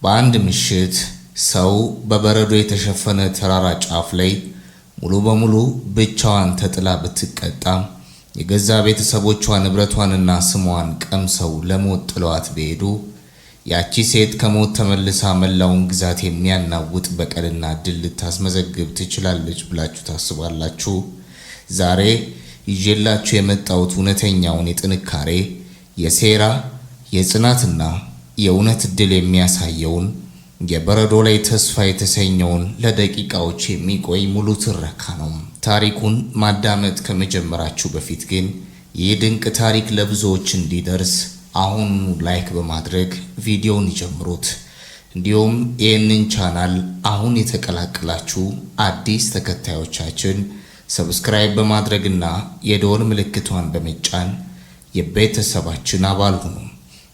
በአንድ ምሽት ሰው በበረዶ የተሸፈነ ተራራ ጫፍ ላይ ሙሉ በሙሉ ብቻዋን ተጥላ ብትቀጣም የገዛ ቤተሰቦቿ ንብረቷንና ስሟን ቀምሰው ለሞት ጥለዋት ቢሄዱ ያቺ ሴት ከሞት ተመልሳ መላውን ግዛት የሚያናውጥ በቀልና ድል ልታስመዘግብ ትችላለች ብላችሁ ታስባላችሁ? ዛሬ ይዤላችሁ የመጣሁት እውነተኛውን የጥንካሬ፣ የሴራ፣ የጽናትና የእውነት ድል የሚያሳየውን የበረዶ ላይ ተስፋ የተሰኘውን ለደቂቃዎች የሚቆይ ሙሉ ትረካ ነው። ታሪኩን ማዳመጥ ከመጀመራችሁ በፊት ግን ይህ ድንቅ ታሪክ ለብዙዎች እንዲደርስ አሁን ላይክ በማድረግ ቪዲዮውን ይጀምሩት። እንዲሁም ይህንን ቻናል አሁን የተቀላቀላችሁ አዲስ ተከታዮቻችን ሰብስክራይብ በማድረግና የደወል ምልክቷን በመጫን የቤተሰባችን አባል ሁኑ።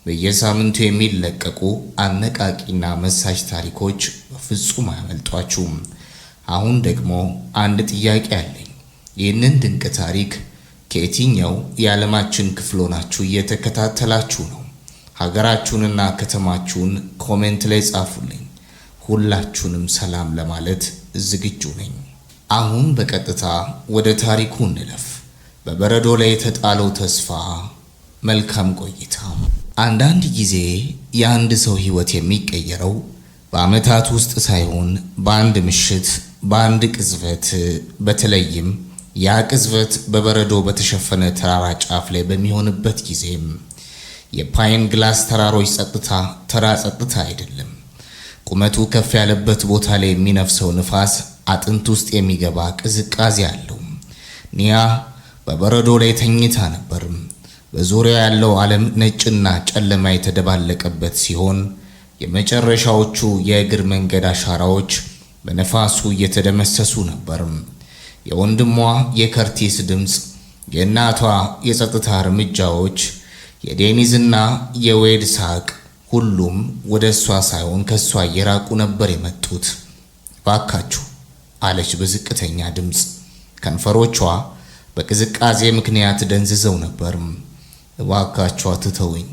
በየሳምንቱ የሚለቀቁ አነቃቂና መሳጭ ታሪኮች በፍጹም አያመልጧችሁም። አሁን ደግሞ አንድ ጥያቄ አለኝ። ይህንን ድንቅ ታሪክ ከየትኛው የዓለማችን ክፍል ሆናችሁ እየተከታተላችሁ ነው? ሀገራችሁንና ከተማችሁን ኮሜንት ላይ ጻፉልኝ። ሁላችሁንም ሰላም ለማለት ዝግጁ ነኝ። አሁን በቀጥታ ወደ ታሪኩ እንለፍ። በበረዶ ላይ የተጣለው ተስፋ። መልካም ቆይታ። አንዳንድ ጊዜ የአንድ ሰው ሕይወት የሚቀየረው በዓመታት ውስጥ ሳይሆን በአንድ ምሽት፣ በአንድ ቅጽበት፣ በተለይም ያ ቅጽበት በበረዶ በተሸፈነ ተራራ ጫፍ ላይ በሚሆንበት ጊዜም። የፓይን ግላስ ተራሮች ጸጥታ ተራ ጸጥታ አይደለም። ቁመቱ ከፍ ያለበት ቦታ ላይ የሚነፍሰው ንፋስ አጥንት ውስጥ የሚገባ ቅዝቃዜ አለው። ኒያ በበረዶ ላይ ተኝታ ነበር። በዙሪያ ያለው ዓለም ነጭና ጨለማ የተደባለቀበት ሲሆን የመጨረሻዎቹ የእግር መንገድ አሻራዎች በነፋሱ እየተደመሰሱ ነበር። የወንድሟ የከርቲስ ድምፅ፣ የእናቷ የጸጥታ እርምጃዎች፣ የዴኒዝና የዌድ ሳቅ፣ ሁሉም ወደ እሷ ሳይሆን ከእሷ እየራቁ ነበር የመጡት። ባካችሁ አለች በዝቅተኛ ድምፅ። ከንፈሮቿ በቅዝቃዜ ምክንያት ደንዝዘው ነበር። እባካችሁ አትተውኝ።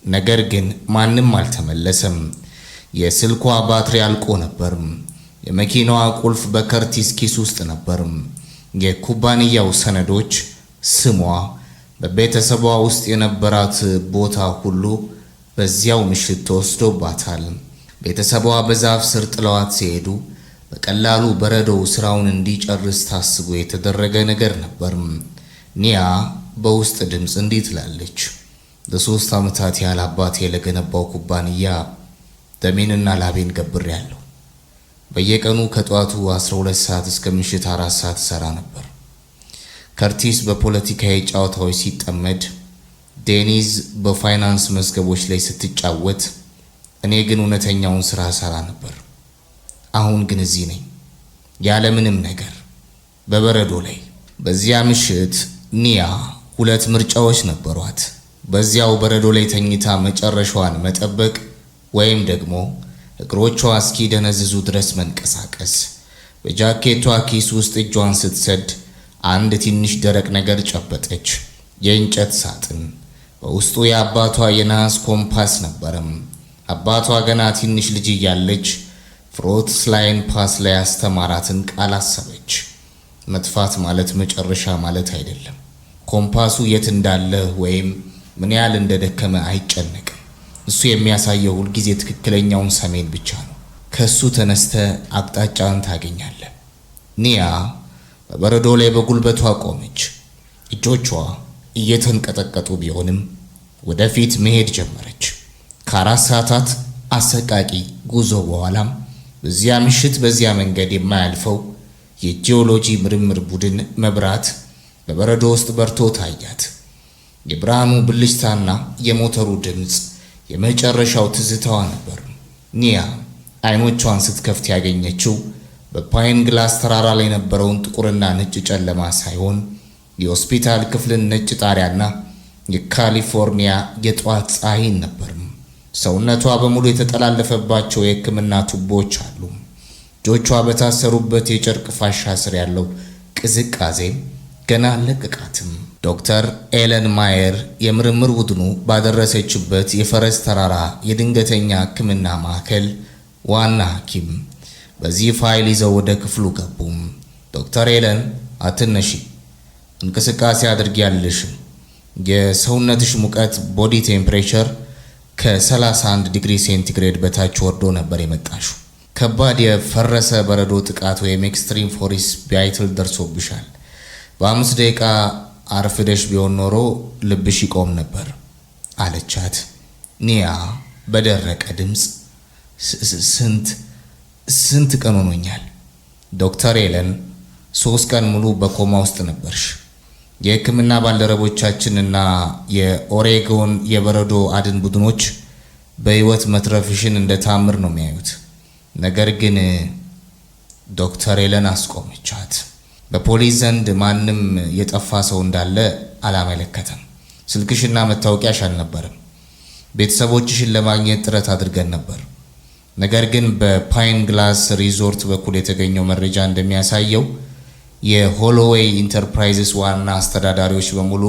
ነገር ግን ማንም አልተመለሰም። የስልኳ ባትሪ አልቆ ነበር። የመኪናዋ ቁልፍ በከርቲስ ኪስ ውስጥ ነበር። የኩባንያው ሰነዶች፣ ስሟ፣ በቤተሰቧ ውስጥ የነበራት ቦታ ሁሉ በዚያው ምሽት ተወስዶባታል። ቤተሰቧ በዛፍ ስር ጥለዋት ሲሄዱ በቀላሉ በረዶው ስራውን እንዲጨርስ ታስቦ የተደረገ ነገር ነበር። ኒያ በውስጥ ድምፅ እንዲህ ትላለች። ለ3 ዓመታት ያህል አባቴ ለገነባው ኩባንያ ደሜንና ላቤን ገብሬያለሁ። በየቀኑ ከጧቱ 12 ሰዓት እስከ ምሽት 4 ሰዓት ሰራ ነበር። ከርቲስ በፖለቲካዊ ጨዋታዎች ሲጠመድ፣ ዴኒዝ በፋይናንስ መዝገቦች ላይ ስትጫወት፣ እኔ ግን እውነተኛውን ስራ ሰራ ነበር። አሁን ግን እዚህ ነኝ፣ ያለምንም ነገር በበረዶ ላይ። በዚያ ምሽት ኒያ 2 ምርጫዎች ነበሯት። በዚያው በረዶ ላይ ተኝታ መጨረሻዋን መጠበቅ ወይም ደግሞ እግሮቿ እስኪደነዝዙ ድረስ መንቀሳቀስ። በጃኬቷ ኪስ ውስጥ እጇን ስትሰድ አንድ ትንሽ ደረቅ ነገር ጨበጠች። የእንጨት ሳጥን። በውስጡ የአባቷ የነሐስ ኮምፓስ ነበረም። አባቷ ገና ትንሽ ልጅ እያለች ፍሮትስ ላይን ፓስ ላይ ያስተማራትን ቃል አሰበች። መጥፋት ማለት መጨረሻ ማለት አይደለም። ኮምፓሱ የት እንዳለ ወይም ምን ያህል እንደደከመ አይጨነቅም። እሱ የሚያሳየው ሁልጊዜ ትክክለኛውን ሰሜን ብቻ ነው። ከሱ ተነስተ አቅጣጫን ታገኛለህ። ኒያ በበረዶ ላይ በጉልበቷ ቆመች። እጆቿ እየተንቀጠቀጡ ቢሆንም ወደፊት መሄድ ጀመረች። ከ4 ሰዓታት አሰቃቂ ጉዞ በኋላም በዚያ ምሽት በዚያ መንገድ የማያልፈው የጂኦሎጂ ምርምር ቡድን መብራት በበረዶ ውስጥ በርቶ ታያት። የብርሃኑ ብልጭታና የሞተሩ ድምፅ የመጨረሻው ትዝታዋ ነበር። ኒያ አይኖቿን ስትከፍት ያገኘችው በፓይን ግላስ ተራራ ላይ የነበረውን ጥቁርና ነጭ ጨለማ ሳይሆን የሆስፒታል ክፍልን ነጭ ጣሪያና የካሊፎርኒያ የጠዋት ፀሐይን ነበር። ሰውነቷ በሙሉ የተጠላለፈባቸው የሕክምና ቱቦዎች አሉ። እጆቿ በታሰሩበት የጨርቅ ፋሻ ስር ያለው ቅዝቃዜ ገና አለቀቃትም። ዶክተር ኤለን ማየር የምርምር ቡድኑ ባደረሰችበት የፈረስ ተራራ የድንገተኛ ሕክምና ማዕከል ዋና ሐኪም በዚህ ፋይል ይዘው ወደ ክፍሉ ገቡ። ዶክተር ኤለን አትነሺ፣ እንቅስቃሴ አድርጊ ያልልሽም። የሰውነትሽ ሙቀት ቦዲ ቴምፕሬቸር ከ31 ዲግሪ ሴንቲግሬድ በታች ወርዶ ነበር የመጣሽው። ከባድ የፈረሰ በረዶ ጥቃት ወይም ኤክስትሪም ፎሬስት ባይትል ደርሶብሻል። በ5 ደቂቃ አርፍደሽ ቢሆን ኖሮ ልብሽ ይቆም ነበር አለቻት። ኒያ በደረቀ ድምፅ ስንት ቀን ሆኖኛል? ዶክተር ኤለን 3 ቀን ሙሉ በኮማ ውስጥ ነበርሽ። የሕክምና ባልደረቦቻችንና የኦሬጎን የበረዶ አድን ቡድኖች በህይወት መትረፍሽን እንደ ታምር ነው የሚያዩት። ነገር ግን ዶክተር ኤለን አስቆመቻት። በፖሊስ ዘንድ ማንም የጠፋ ሰው እንዳለ አላመለከተም። ስልክሽና መታወቂያሽ አልነበረም። ቤተሰቦችሽን ለማግኘት ጥረት አድርገን ነበር። ነገር ግን በፓይን ግላስ ሪዞርት በኩል የተገኘው መረጃ እንደሚያሳየው የሆሎዌይ ኢንተርፕራይዝስ ዋና አስተዳዳሪዎች በሙሉ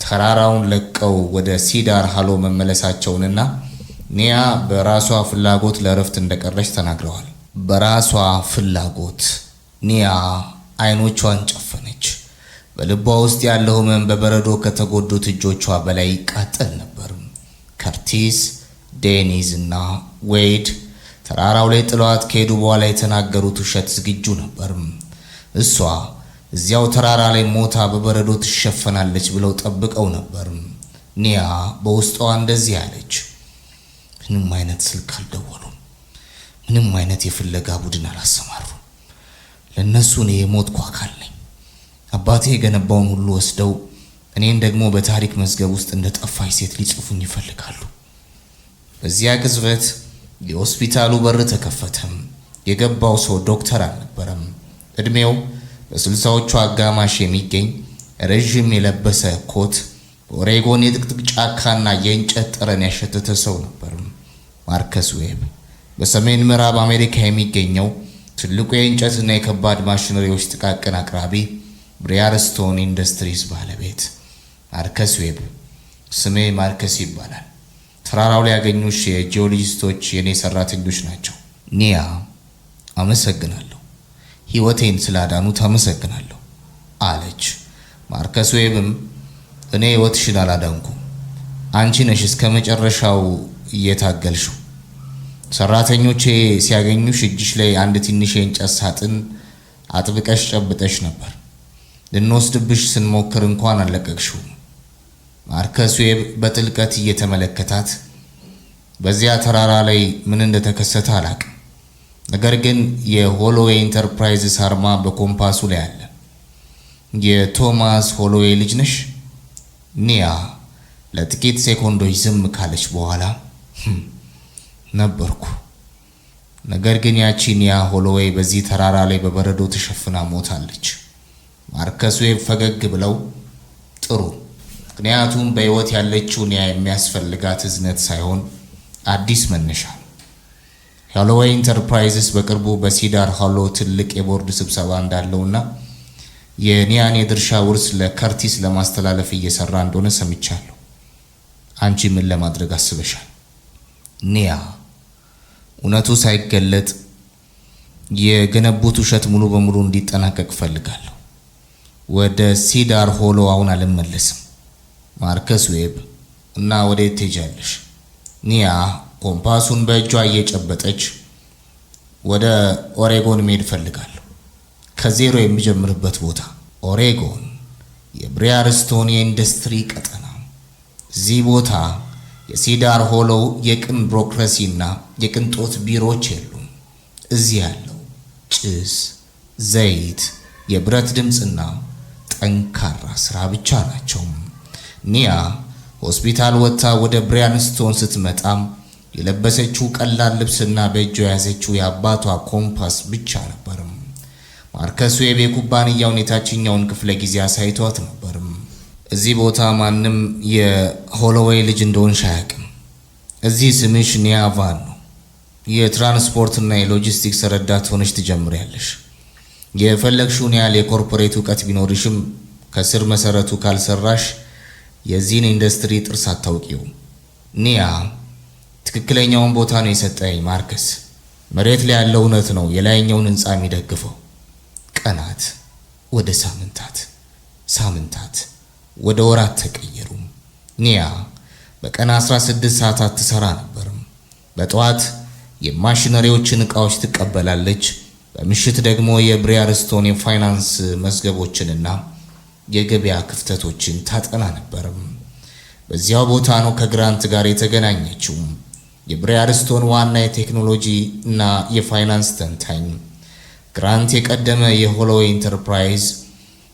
ተራራውን ለቀው ወደ ሲዳር ሃሎ መመለሳቸውንና ኒያ በራሷ ፍላጎት ለእረፍት እንደቀረች ተናግረዋል። በራሷ ፍላጎት ኒያ አይኖቿን ጨፈነች። በልቧ ውስጥ ያለው ህመም በበረዶ ከተጎዱት እጆቿ በላይ ይቃጠል ነበር። ከርቲስ፣ ዴኒዝ እና ዌይድ ተራራው ላይ ጥለዋት ከሄዱ በኋላ የተናገሩት ውሸት ዝግጁ ነበር። እሷ እዚያው ተራራ ላይ ሞታ በበረዶ ትሸፈናለች ብለው ጠብቀው ነበር። ኒያ በውስጧ እንደዚህ አለች። ምንም አይነት ስልክ አልደወሉም። ምንም አይነት የፍለጋ ቡድን አላሰማሩም። ለነሱ እኔ የሞትኩ አካል ነኝ። አባቴ የገነባውን ሁሉ ወስደው እኔን ደግሞ በታሪክ መዝገብ ውስጥ እንደ ጠፋች ሴት ሊጽፉኝ ይፈልጋሉ። በዚያ ቅጽበት የሆስፒታሉ በር ተከፈተም። የገባው ሰው ዶክተር አልነበረም። እድሜው በ60ዎቹ አጋማሽ የሚገኝ ረዥም የለበሰ ኮት በኦሬጎን የጥቅጥቅ ጫካና የእንጨት ጠረን ያሸተተ ሰው ነበር። ማርከስ ዌብ በሰሜን ምዕራብ አሜሪካ የሚገኘው ትልቁ የእንጨትና የከባድ ማሽነሪዎች ጥቃቅን አቅራቢ ብሪያርስቶን ኢንዱስትሪስ ባለቤት። ማርከስ ዌብ ስሜ ማርከስ ይባላል። ተራራው ላይ ያገኙሽ የጂኦሎጂስቶች የኔ ሰራተኞች ናቸው። ኒያ አመሰግናለሁ፣ ህይወቴን ስላዳኑት አመሰግናለሁ አለች። ማርከስ ዌብም እኔ ህይወትሽን አላዳንኩም፣ አንቺ ነሽ እስከ መጨረሻው እየታገልሽው። ሰራተኞቼ ሲያገኙሽ እጅሽ ላይ አንድ ትንሽ የእንጨት ሳጥን አጥብቀሽ ጨብጠሽ ነበር። ልንወስድብሽ ስንሞክር እንኳን አልለቀቅሽውም። ማርከስ ዌብ በጥልቀት እየተመለከታት በዚያ ተራራ ላይ ምን እንደተከሰተ አላቅም፣ ነገር ግን የሆሎዌይ ኢንተርፕራይዝስ አርማ በኮምፓሱ ላይ አለ። የቶማስ ሆሎዌይ ልጅ ነሽ? ኒያ ለጥቂት ሴኮንዶች ዝም ካለች በኋላ ነበርኩ። ነገር ግን ያቺ ኒያ ሆሎዌይ በዚህ ተራራ ላይ በበረዶ ተሸፍና ሞታለች። ማርከስ ዌብ ፈገግ ብለው ጥሩ፣ ምክንያቱም በህይወት ያለችው ኒያ የሚያስፈልጋት እዝነት ሳይሆን አዲስ መነሻ ነው። ሆሎዌይ ኢንተርፕራይዝስ በቅርቡ በሲዳር ሃሎ ትልቅ የቦርድ ስብሰባ እንዳለውና የኒያን የድርሻ ውርስ ለከርቲስ ለማስተላለፍ እየሰራ እንደሆነ ሰምቻለሁ። አንቺ ምን ለማድረግ አስበሻል? ኒያ እውነቱ ሳይገለጥ የገነቡት ውሸት ሙሉ በሙሉ እንዲጠናቀቅ ፈልጋለሁ። ወደ ሲዳር ሃሎ አሁን አልመለስም። ማርከስ ዌብ እና ወዴት ትሄጃለሽ? ኒያ ኮምፓሱን በእጇ እየጨበጠች ወደ ኦሬጎን መሄድ ፈልጋለሁ። ከዜሮ የሚጀምርበት ቦታ ኦሬጎን፣ የብሪያርስቶን የኢንዱስትሪ ቀጠና። እዚህ ቦታ የሲዳር ሃሎ የቅን ቢሮክራሲና የቅንጦት ቢሮዎች የሉም። እዚህ ያለው ጭስ፣ ዘይት፣ የብረት ድምፅና ጠንካራ ስራ ብቻ ናቸው። ኒያ ሆስፒታል ወጥታ ወደ ብሪያርስቶን ስትመጣም የለበሰችው ቀላል ልብስና በእጇ የያዘችው የአባቷ ኮምፓስ ብቻ ነበር። ማርከስ ዌብ የኩባንያውን የታችኛውን ክፍለ ጊዜ አሳይቷት ነበር። እዚህ ቦታ ማንም የሆሎዌይ ልጅ እንደሆንሽ አያውቅም። እዚህ ስምሽ ኒያ ቫን ነው። የትራንስፖርትና የሎጂስቲክስ ረዳት ሆነሽ ትጀምሪያለሽ። የፈለግሽውን ያህል የኮርፖሬት እውቀት ቢኖርሽም ከስር መሰረቱ ካልሰራሽ የዚህን ኢንዱስትሪ ጥርስ አታውቂውም። ኒያ ትክክለኛውን ቦታ ነው የሰጠኝ ማርከስ። መሬት ላይ ያለው እውነት ነው የላይኛውን ህንፃ የሚደግፈው። ቀናት ወደ ሳምንታት፣ ሳምንታት ወደ ወራት ተቀየሩ። ኒያ በቀን 16 ሰዓታት ትሰራ ነበርም። በጠዋት የማሽነሪዎችን ዕቃዎች ትቀበላለች። በምሽት ደግሞ የብሪያርስቶን የፋይናንስ መዝገቦችንና የገበያ ክፍተቶችን ታጠና ነበርም። በዚያው ቦታ ነው ከግራንት ጋር የተገናኘችው። የብሪያርስቶን ዋና የቴክኖሎጂ እና የፋይናንስ ተንታኝ ግራንት የቀደመ የሆሎዌይ ኢንተርፕራይዝ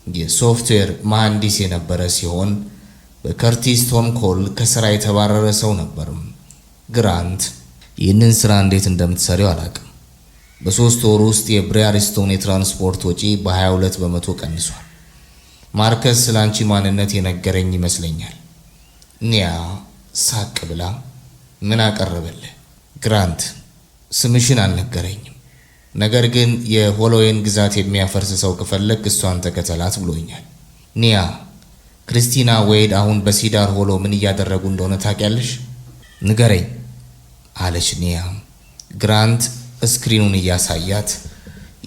የሶፍትዌር መሐንዲስ የነበረ ሲሆን በከርቲስ ቶንኮል ከስራ የተባረረ ሰው ነበርም። ግራንት ይህንን ስራ እንዴት እንደምትሰሪው አላውቅም። በ3 ወር ውስጥ የብሪያርስቶን የትራንስፖርት ወጪ በ22 በመቶ ቀንሷል። ማርከስ ስላንቺ ማንነት የነገረኝ ይመስለኛል። ኒያ ሳቅ ብላ ምን አቀረበልህ? ግራንት ስምሽን አልነገረኝም፣ ነገር ግን የሆሎዌይን ግዛት የሚያፈርስ ሰው ከፈለግ እሷን ተከተላት ብሎኛል። ኒያ ክሪስቲና ዌይድ አሁን በሲዳር ሆሎ ምን እያደረጉ እንደሆነ ታውቂያለሽ? ንገረኝ አለች ኒያ። ግራንት ስክሪኑን እያሳያት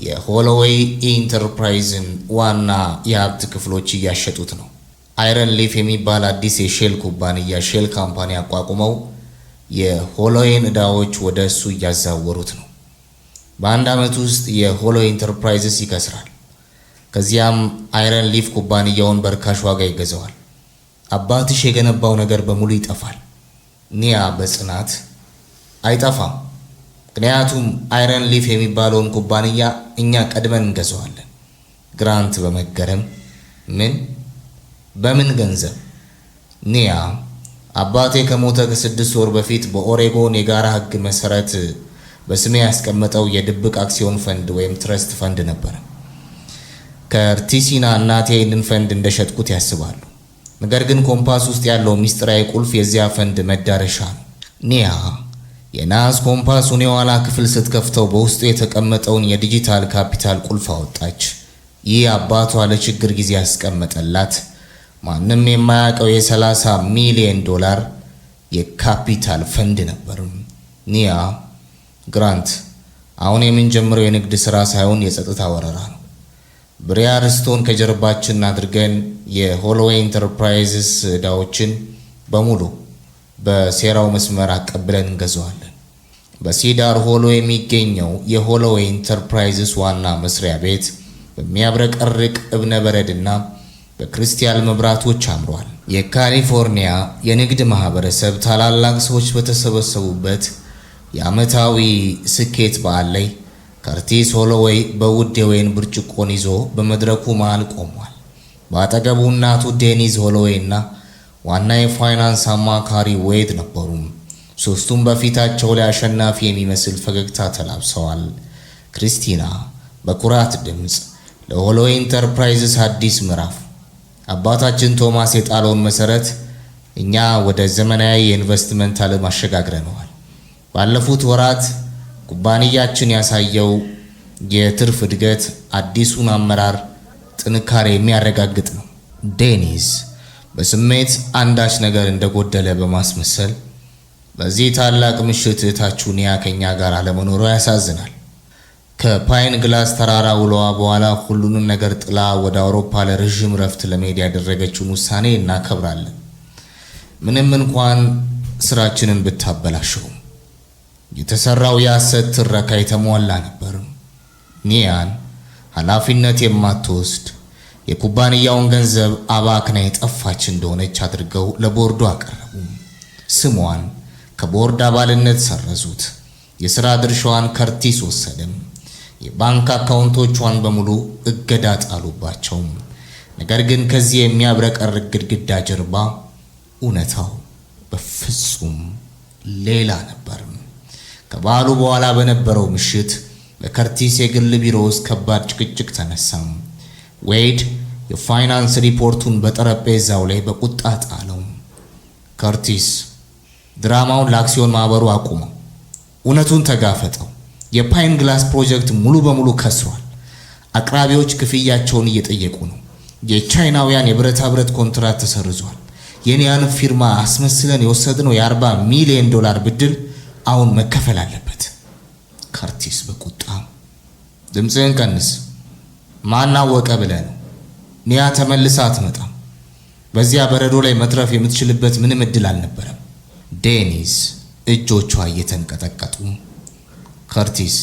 የሆሎዌይ ኢንተርፕራይዝን ዋና የሀብት ክፍሎች እያሸጡት ነው። አይረን ሊፍ የሚባል አዲስ የሼል ኩባንያ ሼል ካምፓኒ አቋቁመው የሆሎዌይን ዕዳዎች ወደ እሱ እያዛወሩት ነው። በአንድ ዓመት ውስጥ የሆሎዌይ ኢንተርፕራይዝስ ይከስራል። ከዚያም አይረን ሊፍ ኩባንያውን በርካሽ ዋጋ ይገዛዋል። አባትሽ የገነባው ነገር በሙሉ ይጠፋል። ኒያ በጽናት አይጠፋም፣ ምክንያቱም አይረን ሊፍ የሚባለውን ኩባንያ እኛ ቀድመን እንገዛዋለን። ግራንት በመገረም ምን? በምን ገንዘብ? ኒያ አባቴ ከሞተ ከ6 ወር በፊት በኦሬጎን የጋራ ሕግ መሰረት በስሜ ያስቀመጠው የድብቅ አክሲዮን ፈንድ ወይም ትረስት ፈንድ ነበር። ከርቲሲና እናቴ ይህንን ፈንድ እንደሸጥኩት ያስባሉ። ነገር ግን ኮምፓስ ውስጥ ያለው ሚስጥራዊ ቁልፍ የዚያ ፈንድ መዳረሻ ነው። ኒያ የናስ ኮምፓሱን የኋላ ክፍል ስትከፍተው በውስጡ የተቀመጠውን የዲጂታል ካፒታል ቁልፍ አወጣች። ይህ አባቷ ለችግር ጊዜ ያስቀመጠላት ማንም የማያውቀው የ30 ሚሊዮን ዶላር የካፒታል ፈንድ ነበር። ኒያ ግራንት አሁን የምንጀምረው የንግድ ሥራ ሳይሆን የጸጥታ ወረራ ነው። ብሪያርስቶን ከጀርባችን አድርገን የሆሎዌይ ኢንተርፕራይዝስ ዕዳዎችን በሙሉ በሴራው መስመር አቀብለን እንገዛዋለን። በሲዳር ሆሎ የሚገኘው የሆሎዌይ ኢንተርፕራይዝስ ዋና መስሪያ ቤት በሚያብረቀርቅ እብነ በረድና በክሪስታል መብራቶች አምሯል። የካሊፎርኒያ የንግድ ማህበረሰብ ታላላቅ ሰዎች በተሰበሰቡበት የዓመታዊ ስኬት በዓል ላይ ከርቲስ ሆሎዌይ በውድ የወይን ብርጭቆን ይዞ በመድረኩ መሃል ቆሟል። በአጠገቡ እናቱ ዴኒዝ ሆሎዌይ እና ዋና የፋይናንስ አማካሪ ዌይድ ነበሩ። ሶስቱም በፊታቸው ላይ አሸናፊ የሚመስል ፈገግታ ተላብሰዋል። ክሪስቲና በኩራት ድምፅ ለሆሎዌይ ኢንተርፕራይዝስ አዲስ ምዕራፍ፣ አባታችን ቶማስ የጣለውን መሰረት እኛ ወደ ዘመናዊ የኢንቨስትመንት ዓለም አሸጋግረነዋል። ባለፉት ወራት ኩባንያችን ያሳየው የትርፍ እድገት አዲሱን አመራር ጥንካሬ የሚያረጋግጥ ነው። ዴኒዝ በስሜት አንዳች ነገር እንደጎደለ በማስመሰል በዚህ ታላቅ ምሽት እህታችሁ ኒያ ከኛ ጋር አለመኖሯ ያሳዝናል። ከፓይን ግላስ ተራራ ውሎዋ በኋላ ሁሉንም ነገር ጥላ ወደ አውሮፓ ለረጅም ረፍት ለመሄድ ያደረገችውን ውሳኔ እናከብራለን፣ ምንም እንኳን ስራችንን ብታበላሸው። የተሰራው የሐሰት ትረካ የተሟላ ነበር። ኒያን ኃላፊነት የማትወስድ የኩባንያውን ገንዘብ አባክና የጠፋች እንደሆነች አድርገው ለቦርዱ አቀረቡ። ስሟን ከቦርድ አባልነት ሰረዙት። የሥራ ድርሻዋን ከርቲስ ወሰደም። የባንክ አካውንቶቿን በሙሉ እገዳ ጣሉባቸው። ነገር ግን ከዚህ የሚያብረቀርቅ ግድግዳ ጀርባ እውነታው በፍጹም ሌላ ነበር። ከበዓሉ በኋላ በነበረው ምሽት በከርቲስ የግል ቢሮ ውስጥ ከባድ ጭቅጭቅ ተነሳ። ዌይድ የፋይናንስ ሪፖርቱን በጠረጴዛው ላይ በቁጣ ጣለው። ከርቲስ ድራማውን ለአክሲዮን ማህበሩ አቁመው፣ እውነቱን ተጋፈጠው። የፓይን ግላስ ፕሮጀክት ሙሉ በሙሉ ከስሯል። አቅራቢዎች ክፍያቸውን እየጠየቁ ነው። የቻይናውያን የብረታ ብረት ኮንትራት ተሰርዟል። የኒያን ፊርማ አስመስለን የወሰድነው የ40 ሚሊዮን ዶላር ብድር አሁን መከፈል አለበት። ከርቲስ በቁጣ ድምፅህን ቀንስ፣ ማናወቀ ብለህ ነው? ኒያ ተመልሳ አትመጣም። በዚያ በረዶ ላይ መትረፍ የምትችልበት ምንም እድል አልነበረም። ዴኒስ እጆቿ እየተንቀጠቀጡ ከርቲስ፣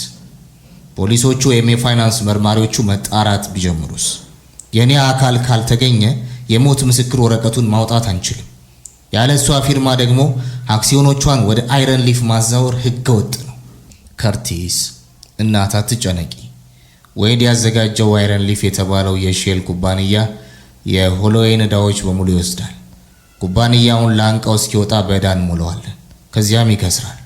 ፖሊሶቹ ወይም የፋይናንስ መርማሪዎቹ መጣራት ቢጀምሩስ? የኒያ አካል ካልተገኘ የሞት ምስክር ወረቀቱን ማውጣት አንችልም። ያለ እሷ ፊርማ ደግሞ አክሲዮኖቿን ወደ አይረን ሊፍ ማዛወር ህገወጥ ነው። ከርቲስ እናት አትጨነቂ። ወይድ ያዘጋጀው አይረን ሊፍ የተባለው የሼል ኩባንያ የሆሎዌይን ዕዳዎች በሙሉ ይወስዳል። ኩባንያውን ላንቃው እስኪወጣ በዕዳ እንሞላዋለን፣ ከዚያም ይከስራል።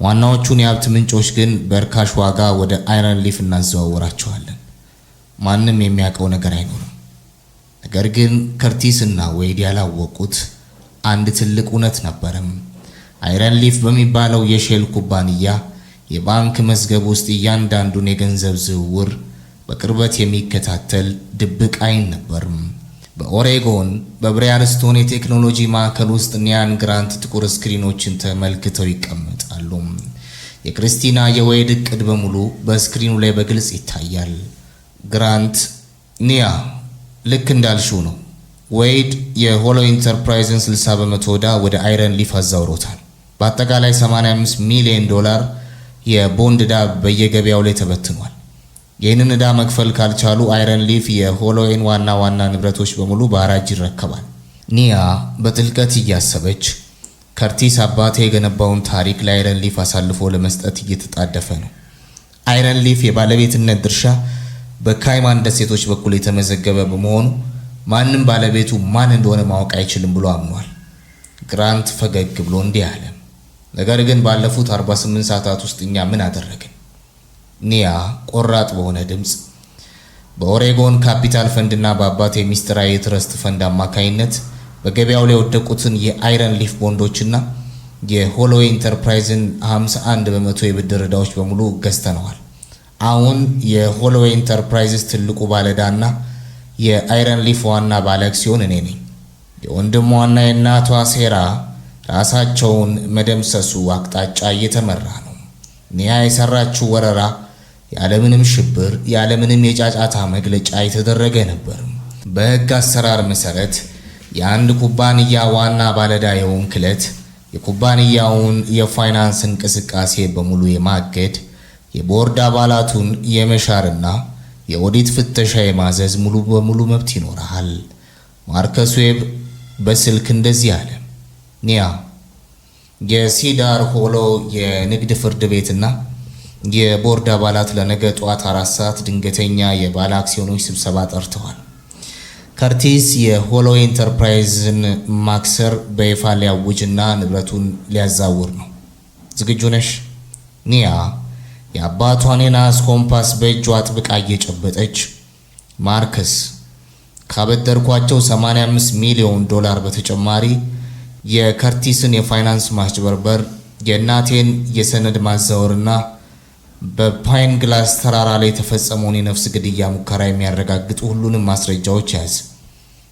ዋናዎቹን የሀብት ምንጮች ግን በርካሽ ዋጋ ወደ አይረን ሊፍ እናዘዋውራቸዋለን። ማንም የሚያውቀው ነገር አይኖርም። ነገር ግን ከርቲስ እና ወይድ ያላወቁት አንድ ትልቅ እውነት ነበረም። አይረን ሊፍ በሚባለው የሼል ኩባንያ የባንክ መዝገብ ውስጥ እያንዳንዱን የገንዘብ ዝውውር በቅርበት የሚከታተል ድብቅ አይን ነበርም። በኦሬጎን በብሪያንስቶን የቴክኖሎጂ ማዕከል ውስጥ ኒያን ግራንት ጥቁር ስክሪኖችን ተመልክተው ይቀመጣሉ። የክሪስቲና የወይድ እቅድ በሙሉ በስክሪኑ ላይ በግልጽ ይታያል። ግራንት፣ ኒያ ልክ እንዳልሽው ነው። ወይድ የሆሎ ኢንተርፕራይዝን 60 በመቶ ዕዳ ወደ አይረን ሊፍ አዛውሮታል። በአጠቃላይ 85 ሚሊዮን ዶላር የቦንድ ዕዳ በየገበያው ላይ ተበትኗል። ይህንን ዕዳ መክፈል ካልቻሉ አይረን ሊፍ የሆሎዌይን ዋና ንብረቶች በሙሉ በአራጅ ይረከባል። ኒያ በጥልቀት እያሰበች ከርቲስ አባቴ የገነባውን ታሪክ ለአይረን ሊፍ አሳልፎ ለመስጠት እየተጣደፈ ነው። አይረን ሊፍ የባለቤትነት ድርሻ በካይማን ደሴቶች በኩል የተመዘገበ በመሆኑ ማንም ባለቤቱ ማን እንደሆነ ማወቅ አይችልም ብሎ አምኗል። ግራንት ፈገግ ብሎ እንዲህ አለ፣ ነገር ግን ባለፉት 48 ሰዓታት ውስጥ እኛ ምን አደረግን? ኒያ ቆራጥ በሆነ ድምፅ በኦሬጎን ካፒታል ፈንድና በአባቴ ሚስጥራዊ የትረስት ፈንድ አማካይነት በገበያው ላይ የወደቁትን የአይረን ሊፍ ቦንዶችና የሆሎዌይ ኢንተርፕራይዝን 51 በመቶ የብድር ዕዳዎች በሙሉ ገዝተነዋል። አሁን የሆሎዌይ ኢንተርፕራይዝስ ትልቁ ባለዕዳና የአይረን ሊፍ ዋና ባለ አክሲዮን እኔ ነኝ። የወንድሟና የእናቷ ሴራ ራሳቸውን መደምሰሱ አቅጣጫ እየተመራ ነው። ኒያ የሰራችው ወረራ ያለምንም ሽብር ያለምንም የጫጫታ መግለጫ የተደረገ ነበር። በሕግ አሰራር መሰረት የአንድ ኩባንያ ዋና ባለዕዳ የሆንክ ዕለት የኩባንያውን የፋይናንስ እንቅስቃሴ በሙሉ የማገድ የቦርድ አባላቱን የመሻርና የኦዲት ፍተሻ የማዘዝ ሙሉ በሙሉ መብት ይኖርሃል። ማርከስ ዌብ በስልክ እንደዚህ አለ። ኒያ የሲዳር ሆሎ የንግድ ፍርድ ቤትና የቦርድ አባላት ለነገ ጠዋት 4 ሰዓት ድንገተኛ የባለ አክሲዮኖች ስብሰባ ጠርተዋል። ከርቲስ የሆሎ ኢንተርፕራይዝን ማክሰር በይፋ ሊያውጅና ንብረቱን ሊያዛውር ነው። ዝግጁ ነሽ? ኒያ የአባቷን የናስ ኮምፓስ በእጇ አጥብቃ እየጨበጠች ማርከስ ካበደርኳቸው 85 ሚሊዮን ዶላር በተጨማሪ የከርቲስን የፋይናንስ ማጭበርበር፣ የእናቴን የሰነድ ማዛወርና በፓይን ግላስ ተራራ ላይ የተፈጸመውን የነፍስ ግድያ ሙከራ የሚያረጋግጡ ሁሉንም ማስረጃዎች ያዝ።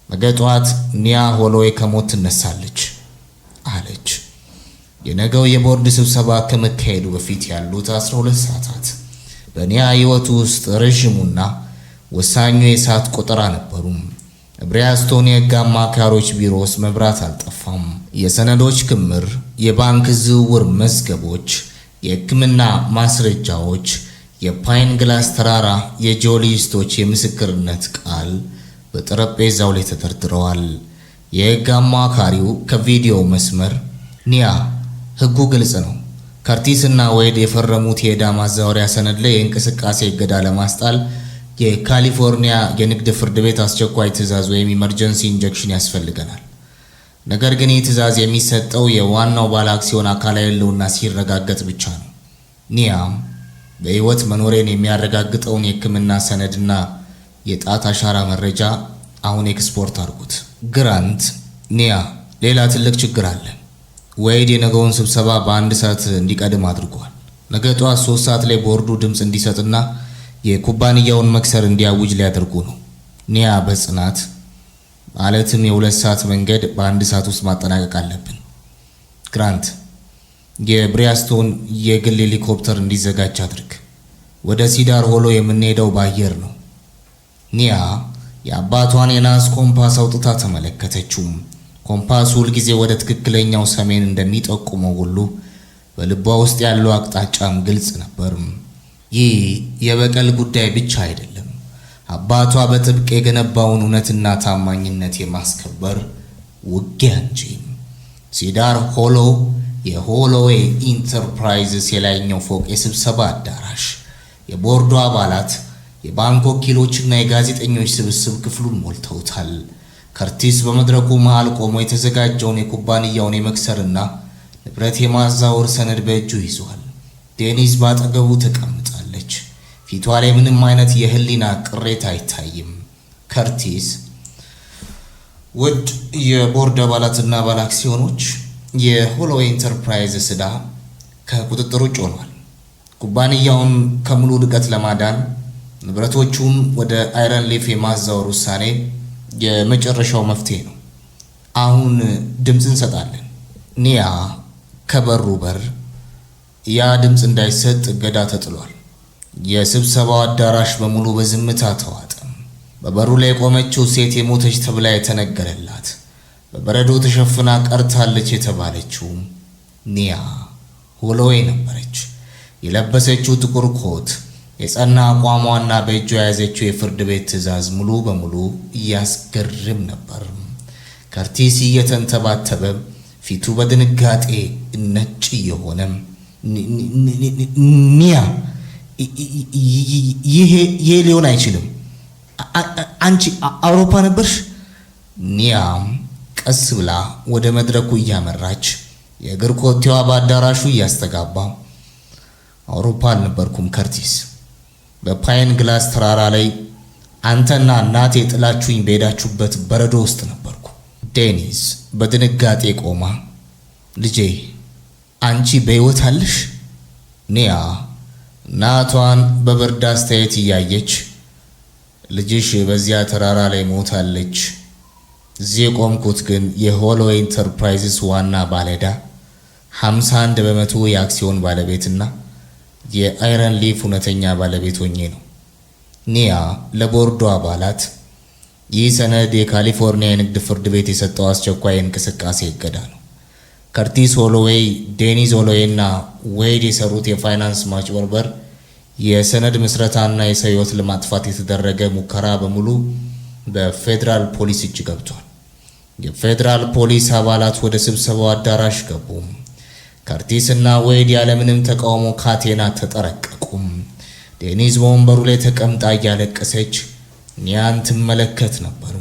ነገ ጠዋት ኒያ ሆሎዌይ ከሞት ትነሳለች አለች። የነገው የቦርድ ስብሰባ ከመካሄዱ በፊት ያሉት 12 ሰዓታት በኒያ ሕይወት ውስጥ ረዥሙና ወሳኙ የሰዓት ቆጠራ ነበሩ። ብሪያንስቶን የሕግ አማካሪዎች ቢሮ ውስጥ መብራት አልጠፋም። የሰነዶች ክምር፣ የባንክ ዝውውር መዝገቦች፣ የሕክምና ማስረጃዎች፣ የፓይን ግላስ ተራራ የጂኦሎጂስቶች የምስክርነት ቃል በጠረጴዛው ላይ ተደርድረዋል። የሕግ አማካሪው ከቪዲዮ መስመር ኒያ ሕጉ ግልጽ ነው። ከርቲስ እና ወይድ የፈረሙት የዕዳ ማዛወሪያ ሰነድ ላይ የእንቅስቃሴ እገዳ ለማስጣል የካሊፎርኒያ የንግድ ፍርድ ቤት አስቸኳይ ትዕዛዝ ወይም ኢመርጀንሲ ኢንጀክሽን ያስፈልገናል። ነገር ግን ይህ ትዕዛዝ የሚሰጠው የዋናው ባለ አክሲዮን አካላዊ ሕልውና ሲረጋገጥ ብቻ ነው። ኒያም በሕይወት መኖሬን የሚያረጋግጠውን የሕክምና ሰነድና የጣት አሻራ መረጃ አሁን ኤክስፖርት አድርጉት። ግራንት ኒያ ሌላ ትልቅ ችግር አለ። ወይድ የነገውን ስብሰባ በ1 ሰዓት እንዲቀድም አድርጓል። ነገ ጠዋት 3 ሰዓት ላይ ቦርዱ ድምፅ እንዲሰጥና የኩባንያውን መክሰር እንዲያውጅ ሊያደርጉ ነው። ኒያ በጽናት ማለትም የ2 ሰዓት መንገድ በ1 ሰዓት ውስጥ ማጠናቀቅ አለብን። ግራንት የብሪያስቶን የግል ሄሊኮፕተር እንዲዘጋጅ አድርግ። ወደ ሲዳር ሆሎ የምንሄደው በአየር ነው። ኒያ የአባቷን የናስ ኮምፓስ አውጥታ ተመለከተችው። ኮምፓሱ ሁልጊዜ ወደ ትክክለኛው ሰሜን እንደሚጠቁመው ሁሉ በልቧ ውስጥ ያለው አቅጣጫም ግልጽ ነበር። ይህ የበቀል ጉዳይ ብቻ አይደለም፣ አባቷ በጥብቅ የገነባውን እውነትና ታማኝነት የማስከበር ውጊያ እንጂ። ሲዳር ሆሎ የሆሎዌይ ኢንተርፕራይዝስ የላይኛው ፎቅ የስብሰባ አዳራሽ፣ የቦርዱ አባላት፣ የባንክ ወኪሎችና የጋዜጠኞች ስብስብ ክፍሉን ሞልተውታል። ከርቲስ በመድረኩ መሃል ቆሞ የተዘጋጀውን የኩባንያውን የመክሰርና ንብረት የማዛወር ሰነድ በእጁ ይዟል። ዴኒዝ ባጠገቡ ተቀምጣለች። ፊቷ ላይ ምንም አይነት የህሊና ቅሬታ አይታይም። ከርቲስ ውድ የቦርድ አባላትና አባል አክሲዮኖች፣ የሆሎዌይ ኢንተርፕራይዝ ዕዳ ከቁጥጥር ውጭ ሆኗል። ኩባንያውን ከሙሉ ውድቀት ለማዳን ንብረቶቹን ወደ አይረን ሊፍ የማዛወር ውሳኔ የመጨረሻው መፍትሄ ነው። አሁን ድምፅ እንሰጣለን። ኒያ ከበሩ በር ያ ድምፅ እንዳይሰጥ እገዳ ተጥሏል። የስብሰባው አዳራሽ በሙሉ በዝምታ ተዋጠ። በበሩ ላይ የቆመችው ሴት የሞተች ተብላ የተነገረላት በበረዶ ተሸፍና ቀርታለች የተባለችው ኒያ ሆሎዌይ ነበረች። የለበሰችው ጥቁር ኮት፣ የጸና አቋሟና በእጇ የያዘችው የፍርድ ቤት ትዕዛዝ ሙሉ በሙሉ እያስገርም ነበር። ከርቲስ እየተንተባተበ ፊቱ በድንጋጤ ነጭ የሆነ ኒያ ይሄ ሊሆን አይችልም፣ አንቺ አውሮፓ ነበርሽ? ኒያም ቀስ ብላ ወደ መድረኩ እያመራች የእግር ኮቴዋ በአዳራሹ እያስተጋባ አውሮፓ አልነበርኩም ከርቲስ፣ በፓይን ግላስ ተራራ ላይ አንተና እናቴ ጥላችሁኝ በሄዳችሁበት በረዶ ውስጥ ነበርኩ። ዴኒዝ በድንጋጤ ቆማ ልጄ አንቺ በሕይወት አለሽ? ኒያ እናቷን በብርድ አስተያየት እያየች ልጅሽ በዚያ ተራራ ላይ ሞታለች። እዚህ የቆምኩት ግን የሆሎዌይ ኢንተርፕራይዝስ ዋና ባለዕዳ 51 በመቶ የአክሲዮን ባለቤትና የአይረን ሊፍ እውነተኛ ባለቤት ሆኜ ነው። ኒያ ለቦርዱ አባላት ይህ ሰነድ የካሊፎርኒያ የንግድ ፍርድ ቤት የሰጠው አስቸኳይ እንቅስቃሴ እገዳ ነው። ከርቲስ ሆሎዌይ፣ ዴኒዝ ሆሎዌይ እና ዌይድ የሰሩት የፋይናንስ ማጭበርበር፣ የሰነድ ምስረታና የሰው ሕይወት ለማጥፋት የተደረገ ሙከራ በሙሉ በፌዴራል ፖሊስ እጅ ገብቷል። የፌዴራል ፖሊስ አባላት ወደ ስብሰባው አዳራሽ ገቡ። ከርቲስ እና ዌይድ ያለምንም ተቃውሞ ካቴና ተጠረቀቁም። ዴኒዝ በወንበሩ ላይ ተቀምጣ እያለቀሰች ኒያን ትመለከት ነበር።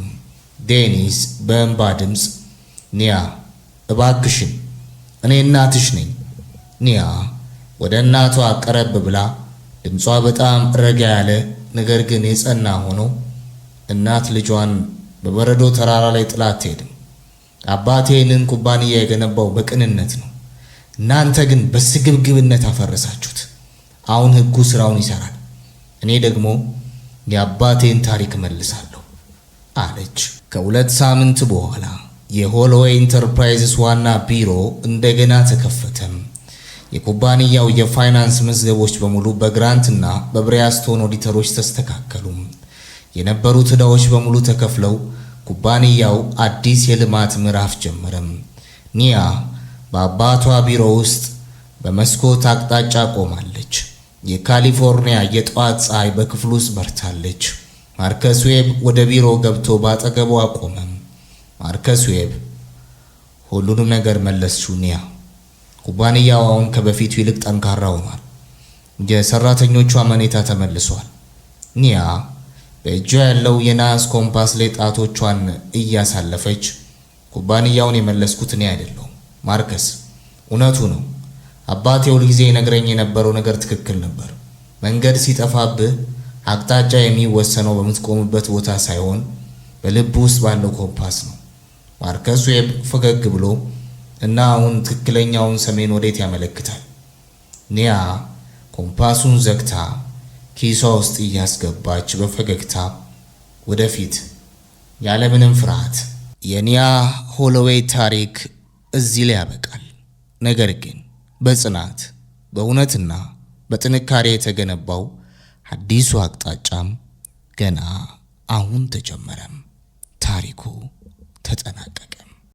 ዴኒዝ በእንባ ድምፅ ኒያ እባክሽን፣ እኔ እናትሽ ነኝ። ኒያ ወደ እናቷ ቀረብ ብላ ድምጿ በጣም ረጋ ያለ ነገር ግን የጸና ሆኖ እናት ልጇን በበረዶ ተራራ ላይ ጥላ አትሄድም። አባቴ ይህንን ኩባንያ የገነባው በቅንነት ነው። እናንተ ግን በስግብግብነት አፈረሳችሁት። አሁን ሕጉ ስራውን ይሰራል። እኔ ደግሞ የአባቴን ታሪክ መልሳለሁ አለች። ከ2 ሳምንት በኋላ የሆሎዌይ ኢንተርፕራይዝስ ዋና ቢሮ እንደገና ተከፈተም። የኩባንያው የፋይናንስ መዝገቦች በሙሉ በግራንትና በብሪያስቶን ኦዲተሮች ተስተካከሉ። የነበሩት ዕዳዎች በሙሉ ተከፍለው ኩባንያው አዲስ የልማት ምዕራፍ ጀመረም። ኒያ በአባቷ ቢሮ ውስጥ በመስኮት አቅጣጫ ቆማለች። የካሊፎርኒያ የጠዋት ፀሐይ በክፍሉ ውስጥ በርታለች። ማርከስ ዌብ ወደ ቢሮ ገብቶ ባጠገቧ ቆመ። ማርከስ ዌብ ሁሉንም ነገር መለስሽው ኒያ። ኩባንያው አሁን ከበፊቱ ይልቅ ጠንካራ ሆኗል። የሰራተኞቿ አመኔታ ተመልሷል። ኒያ በእጇ ያለው የናስ ኮምፓስ ላይ ጣቶቿን እያሳለፈች ኩባንያውን የመለስኩት እኔ አይደለሁም ማርከስ፣ እውነቱ ነው። አባቴ ሁልጊዜ ይነግረኝ የነበረው ነገር ትክክል ነበር። መንገድ ሲጠፋብህ አቅጣጫ የሚወሰነው በምትቆምበት ቦታ ሳይሆን በልብ ውስጥ ባለው ኮምፓስ ነው። ማርከስ ዌብ ፈገግ ብሎ እና አሁን ትክክለኛውን ሰሜን ወዴት ያመለክታል? ኒያ ኮምፓሱን ዘግታ ኪሷ ውስጥ እያስገባች በፈገግታ ወደፊት ያለምንም ፍርሃት። የኒያ ሆሎዌይ ታሪክ እዚህ ላይ ያበቃል። ነገር ግን በጽናት በእውነትና በጥንካሬ የተገነባው አዲሱ አቅጣጫም ገና አሁን ተጀመረም።